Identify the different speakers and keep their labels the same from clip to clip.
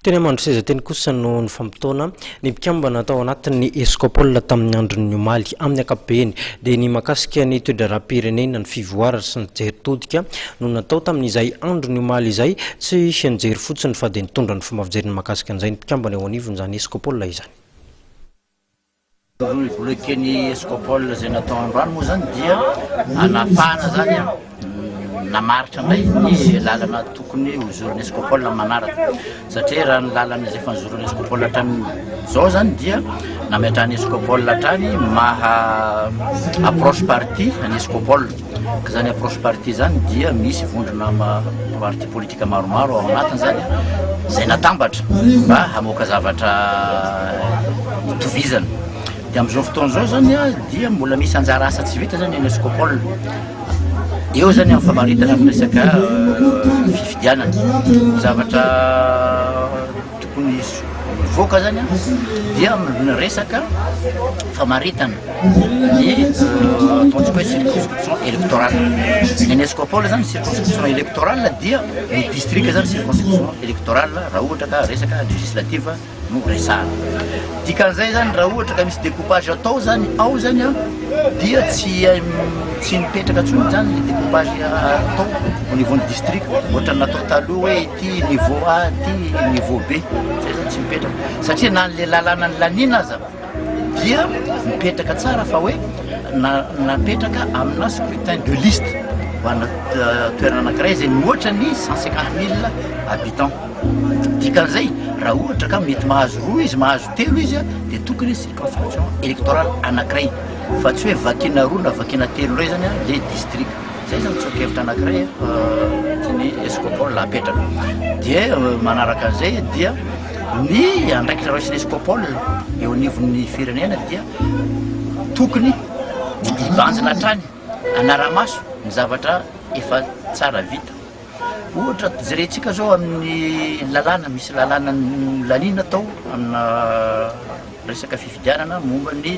Speaker 1: Tena mandroseza teny kosa no ny fampitona ny mpikambana tao anatin'ny escopole tamin'ny andron'ny omaly amin'ny akapobeny dia ny makasika ny toe-draram-pirenena ny fivoarana sy ny jeritodika no natao tamin'izay andron'ny omaly izay tsy isy anjery fotsiny fa dia nitondra ny fomba fijeriny makasika an'izay ny mpikambana eo anivony izany escopole izany.
Speaker 2: Bloqué ny escopole izay natao androany moa zany dia anafahana zany namaritra ndray ny lalana tokony hozoron'ny escopole manaraka satria raha ny lalana izay efa nizoron'ny escopole hatramin'izao zany dia nametrahany escopole hatrany maha approche parti ny escopole ka zany approche parti zany dia misy vondrona parti politika maromaro ao anatiny zany izay natambatra mba hamoaka zavatra hitovizana dia amin'izao fotoana izao zany dia mbola misy anjara asa tsy vita zany ny escopole eo zany amin'ny famaritana amin'ny resaka fifidianana zavatra tokony mivoaka zany dia amin'ny resaka famaritana ny ataontsika hoe circonscription électorale ny escopole zany circonscription électorale dia ny district zany circonscription électorale raha ohatra ka resaka législative no resahana dikan'izay zany raha ohatra ka misy découpage atao zany ao zany dia tsy mipetraka tsony zany le découpage atao au niveau ny district ohatra natao taloha hoe ity niveau A ty niveau B zay zany tsy mipetraka satria na le lalana ny lanina aza dia mipetraka tsara fa hoe napetraka amina scrutin de liste ho ana toerana anankiray izay mihoatra ny 150 000 habitants dikan'izay raha ohatra ka mety mahazo roa izy mahazo telo izy dia tokony circonscription électorale anankiray fa tsy hoe vakina roa na vakina telo ray zany le district zay zany tsokevitra anankiray tiany escopole apetraka dia manaraka an'izay dia ny andraikitra raisiny escopole eo anivon'ny firenena dia tokony hibanjina hatrany anaramaso ny zavatra efa tsara vita ohatra jerentsika zao amin'ny lalàna misy lalàna lanina tao amina resaka fifidianana momba ny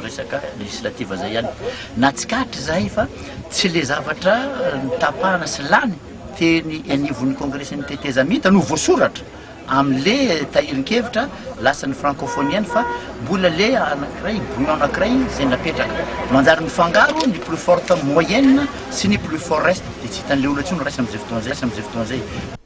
Speaker 2: resaka législative zay ihany na tsikatra zay fa tsy le zavatra nitapahana sy lany teny anivon'ny congrès ny tetezamita no voasoratra am'le tahirin-kevitra lasany francophonienne fa mbola le anankiray bouillon anankiray zay napetraka manjary mifangaro ny plus forte moyenne sy ny plus fort reste dia tsy hitan'le olona tsy no raisa am'izay fotoana zay